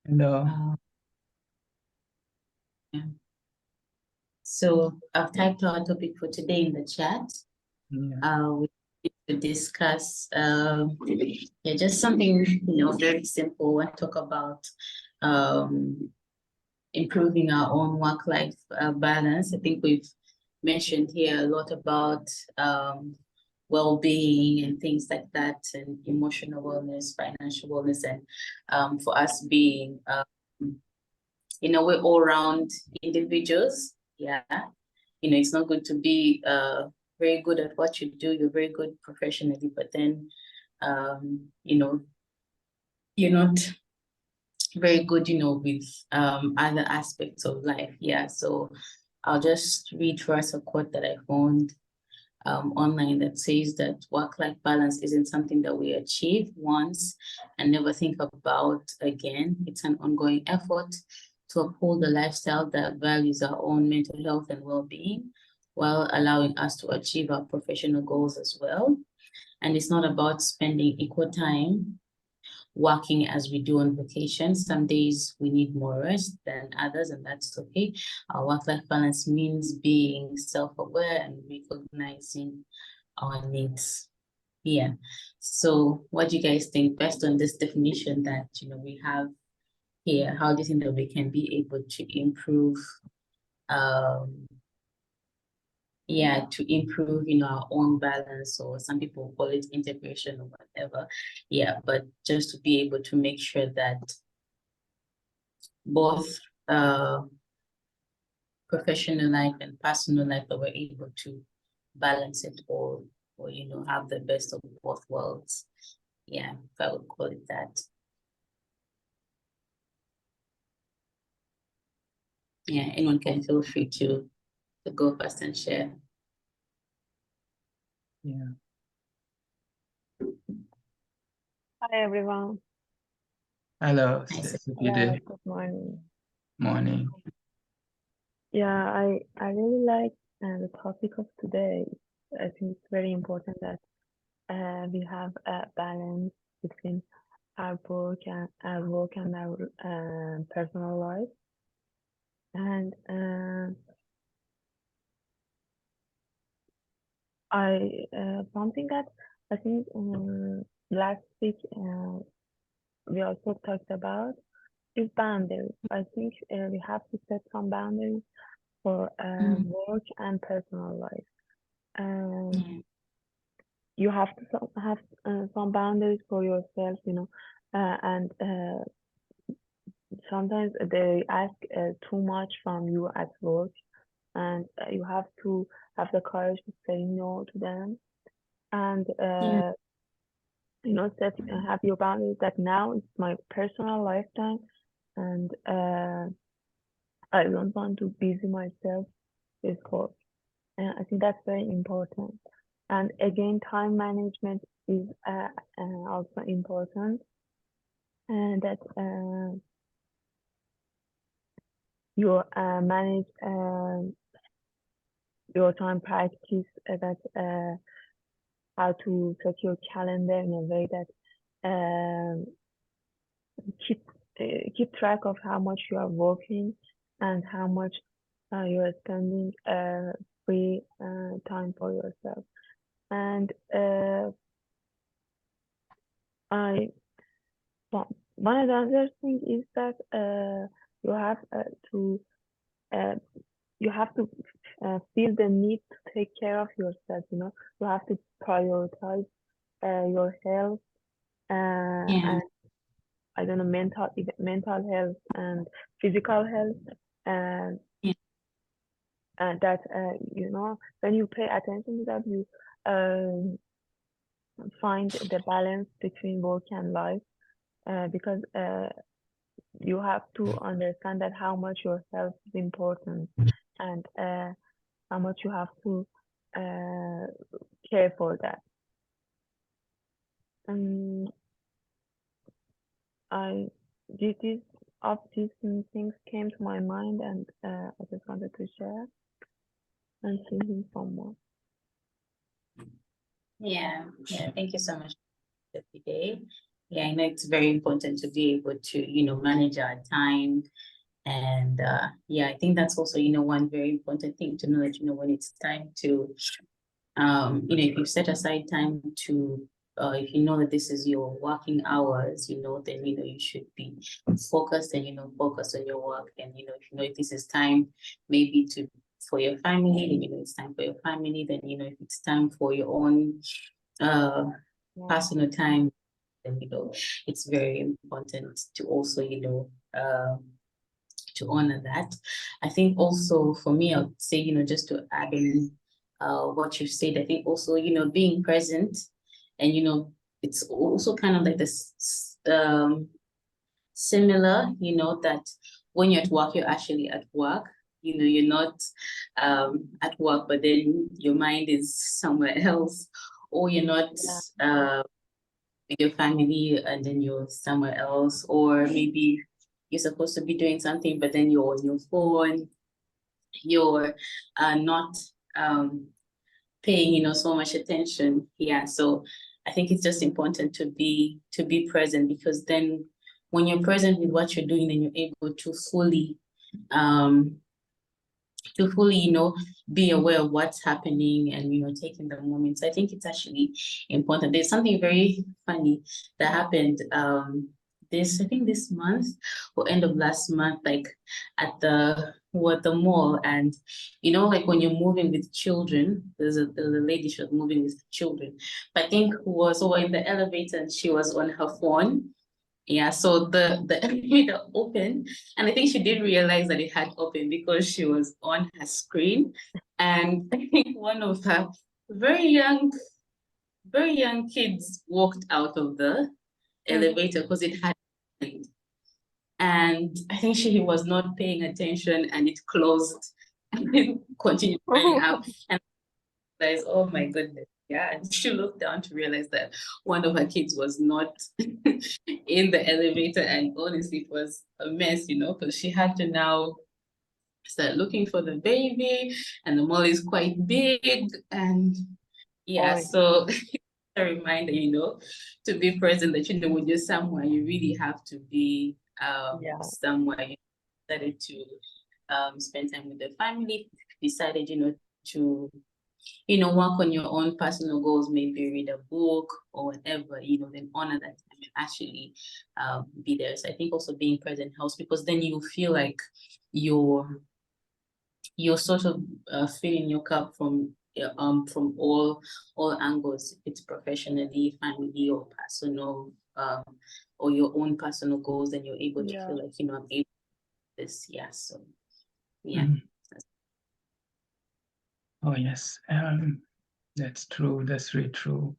Hello. Yeah. So I've typed our topic for today in the chat. Yeah. We need to discuss just something very simple. We talk about improving our own work-life balance. I think we've mentioned here a lot about well-being and things like that, and emotional wellness, financial wellness, and for us being we're all-round individuals. Yeah. It's not good to be very good at what you do. You're very good professionally, but then, you're not very good, with other aspects of life. Yeah. So I'll just read for us a quote that I found online that says that work-life balance isn't something that we achieve once and never think about again. It's an ongoing effort to uphold a lifestyle that values our own mental health and well-being while allowing us to achieve our professional goals as well. And it's not about spending equal time working as we do on vacation. Some days we need more rest than others, and that's okay. Our work-life balance means being self-aware and recognizing our needs. Yeah. So what do you guys think, based on this definition that we have here? How do you think that we can be able to improve our own balance, or some people call it integration or whatever. Yeah, but just to be able to make sure that both professional life and personal life, that we're able to balance it all, or have the best of both worlds. Yeah, if I would call it that. Yeah, anyone can feel free to go first and share. Yeah. Hi everyone. Hello. Hello, good morning. Morning. Yeah, I really like the topic of today. I think it's very important that we have a balance between our work and our personal life. And something that I think last week we also talked about is boundaries. I think we have to set some boundaries for work and personal life. You have to have some boundaries for yourself, and sometimes they ask too much from you at work, and you have to have the courage to say no to them, and have your boundaries that now it's my personal lifetime, and I don't want to busy myself with work. And I think that's very important. And again, time management is also important, and that you manage your time, practice that how to set your calendar in a way that keep track of how much you are working and how much you are spending free time for yourself. And one of the other thing is that you have to feel the need to take care of yourself. You have to prioritize your health and I don't know, mental health and physical health, and that when you pay attention to that, you find the balance between work and life, because you have to understand that how much your health is important, and how much you have to care for that. These things came to my mind, and I just wanted to share and thinking some more. Yeah, thank you so much today. Yeah, I know it's very important to be able to, manage our time. And yeah, I think that's also, one very important thing to know that, when it's time to, if you set aside time to, if you know that this is your working hours, then, you should be focused and, focus on your work. And, if this is time maybe for your family, then, it's time for your family. Then, if it's time for your own personal time, then, it's very important to also, to honor that. I think also for me, I would say, just to add in what you've said, I think also, being present and, it's also kind of like this similar, that when you're at work, you're actually at work. You're not at work, but then your mind is somewhere else, or you're not with your family and then you're somewhere else, or maybe you're supposed to be doing something, but then you're on your phone, you're not paying, so much attention. Yeah. So I think it's just important to be present, because then when you're present with what you're doing, then you're able to fully be aware of what's happening and, taking the moment. So I think it's actually important. There's something very funny that happened I think this month or end of last month, like at the mall. And, like when you're moving with children, there's a lady, she was moving with children, but I think who was over in the elevator and she was on her phone. Yeah, so the elevator opened, and I think she didn't realize that it had opened because she was on her screen. And I think one of her very young kids walked out of the elevator because it had opened. And I think she was not paying attention, and it closed and it continued going up. And I realized, oh my goodness. Yeah, and she looked down to realize that one of her kids was not in the elevator, and honestly, it was a mess, because she had to now start looking for the baby, and the mall is quite big, and yeah, so a reminder, to be present, that, when you're somewhere, you really have to be somewhere. You decided to spend time with the family, decided, to work on your own personal goals, maybe read a book or whatever, then honor that time and actually be there. So I think also being present helps, because then you feel like you're sort of filling your cup from all angles, if it's professionally, family, or personal, or your own personal goals, then you're able to feel like, I'm able to do this. Yeah. So yeah. Oh yes, that's true. That's really true.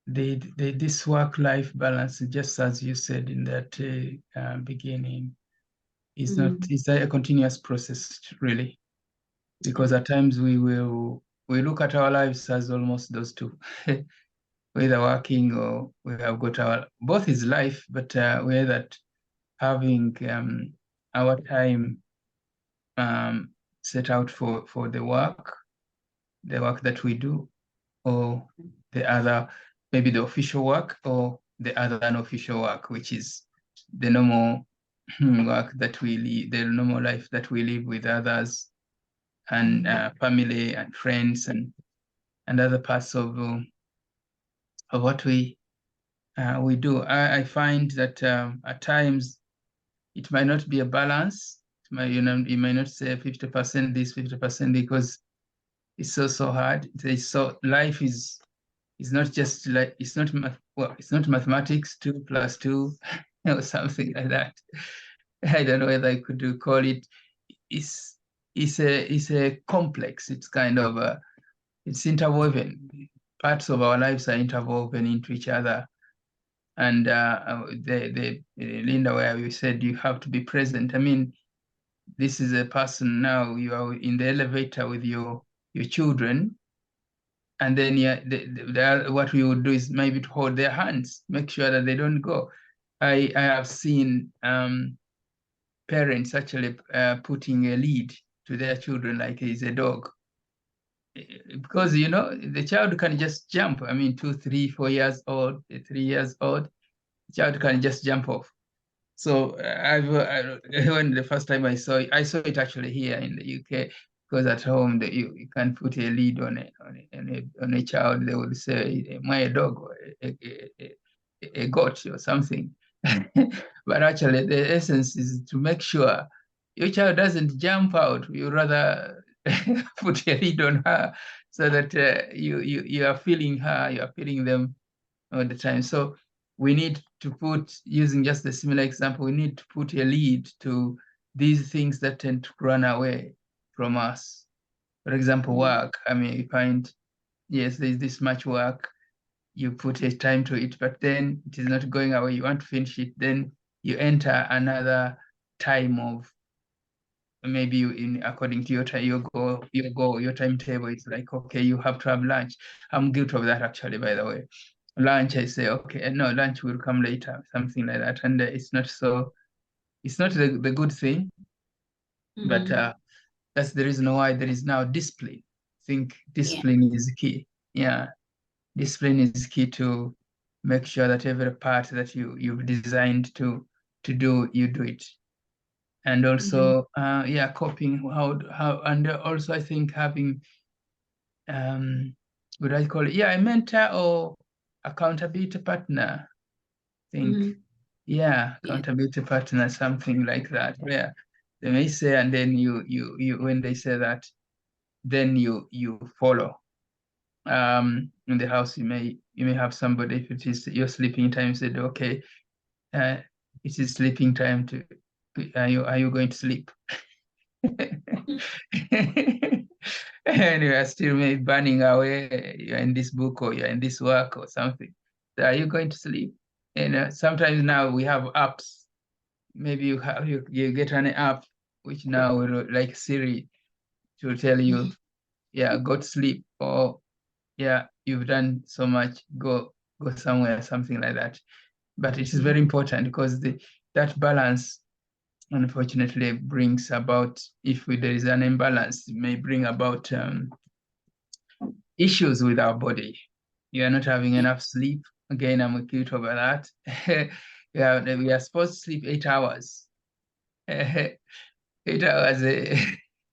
This work-life balance, just as you said in that beginning, is not. It's a continuous process, really, because at times we look at our lives as almost those two, whether working or we have got our both is life, but we're that having our time set out for the work that we do, or the other, maybe the official work, or the other unofficial work, which is the normal work that we live, the normal life that we live with others and family and friends and other parts of what we do. I find that at times it might not be a balance. You might not say 50% this, 50%, because it's so hard. Life is not just like, it's not mathematics, 2 + 2 or something like that. I don't know whether I could call it. It's a complex. It's kind of it's interwoven. Parts of our lives are interwoven into each other. And Linda, where you said you have to be present. I mean, this is a person now, you are in the elevator with your children, and then what we would do is maybe to hold their hands, make sure that they don't go. I have seen parents actually putting a lead to their children like he's a dog, because the child can just jump. I mean, 2, 3, 4 years old, 3 years old, the child can just jump off. So when the first time I saw it actually here in the UK, because at home you can put a lead on a child. They would say, my dog, or a goat or something. But actually the essence is to make sure your child doesn't jump out. You rather put a lead on her so that you are feeling her, you are feeling them all the time. So we need to put, using just the similar example, we need to put a lead to these things that tend to run away from us. For example, work. I mean, you find, yes, there's this much work, you put a time to it, but then it is not going away. You want to finish it, then you enter another time of, maybe according to your time, your timetable is like, okay, you have to have lunch. I'm guilty of that actually, by the way. Lunch, I say, okay, no, lunch will come later, something like that. And it's not the good thing, but that's the reason why there is now discipline. I think discipline is key. Yeah, discipline is key to make sure that every part that you've designed to do, you do it. And also, coping, and also I think having, what I call it, a mentor or accountability partner. I think, accountability partner, something like that, where they may say, and then you when they say that, then you follow. In the house, you may have somebody, if it is your sleeping time, said, okay, it is sleeping time. Are you going to sleep? And you are still maybe burning away. You're in this book, or you're in this work or something. So are you going to sleep? And sometimes now we have apps. Maybe you get an app which now will, like Siri, to tell you, go to sleep, or you've done so much, go somewhere, something like that. But it is very important, because that balance, unfortunately, brings about, if there is an imbalance, it may bring about issues with our body. You are not having enough sleep. Again, I'm acute over that. We are supposed to sleep 8 hours. 8 hours.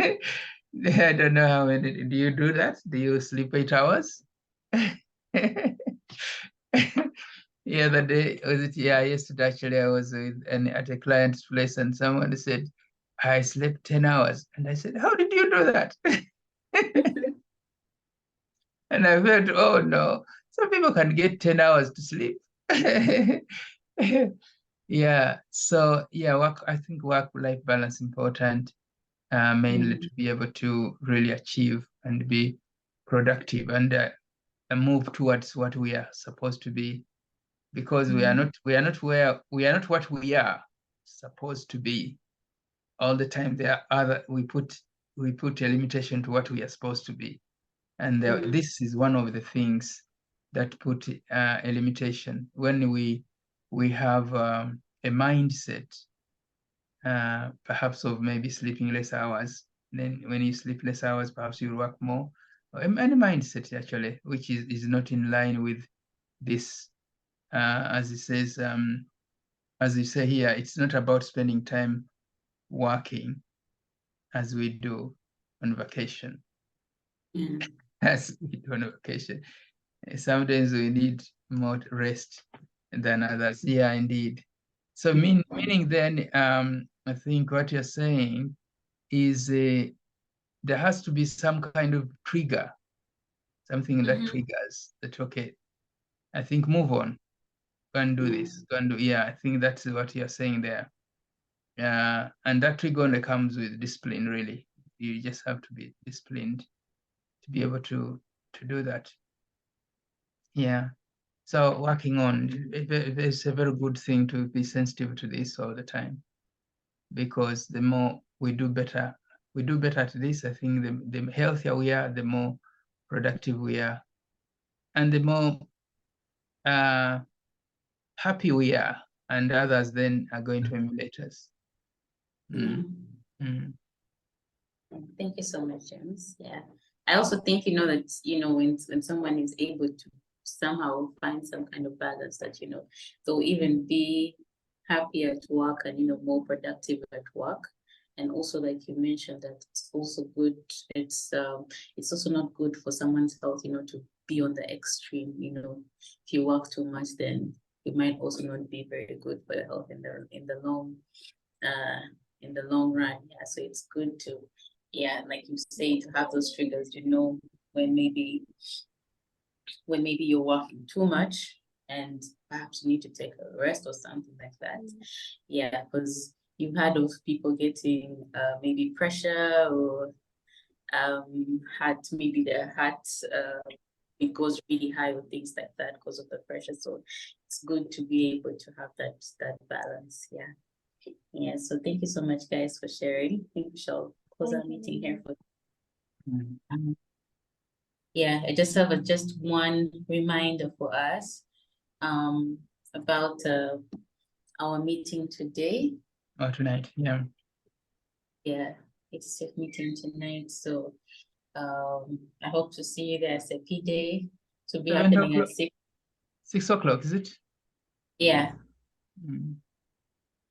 I don't know how many. Do you do that? Do you sleep 8 hours? The other day, yesterday actually, I was at a client's place, and someone said, I slept 10 hours. And I said, how did you do that? And I felt, oh no, some people can get 10 hours to sleep. Work, I think work-life balance important, mainly to be able to really achieve and be productive, and move towards what we are supposed to be, because we are not what we are supposed to be all the time. We put a limitation to what we are supposed to be, and this is one of the things that put a limitation. When we have a mindset, perhaps of maybe sleeping less hours, then when you sleep less hours, perhaps you'll work more. Any mindset actually, which is not in line with this, as it says, as you say here, it's not about spending time working as we do on vacation. As we do on vacation. Sometimes we need more rest than others. Yeah, indeed. So meaning then, I think what you're saying is there has to be some kind of trigger, something that triggers that, okay, I think move on, go and do this, go and do, I think that's what you're saying there. And that trigger only comes with discipline, really. You just have to be disciplined to be able to do that. Yeah. So working on it's a very good thing to be sensitive to this all the time, because the more we do better at this, I think the healthier we are, the more productive we are, and the more happy we are, and others then are going to emulate us. Thank you so much, James. I also think, that, when someone is able to somehow find some kind of balance that, they'll even be happy at work and, more productive at work. And also, like you mentioned, that it's also good. It's also not good for someone's health, to be on the extreme. If you work too much, then it might also not be very good for your health in the long run. Yeah, so it's good to, like you say, to have those triggers. When maybe you're working too much and perhaps you need to take a rest or something like that. Yeah, because you've heard of people getting maybe pressure or maybe their heart it goes really high or things like that because of the pressure. So it's good to be able to have that balance. Yeah. So thank you so much, guys, for sharing. I think we shall close our meeting here for. Yeah, I just have just one reminder for us about our meeting today. Oh, tonight, yeah. Yeah, it's a meeting tonight. So I hope to see you there. SAP Day to be happening at 6. 6 o'clock, is it? Yeah.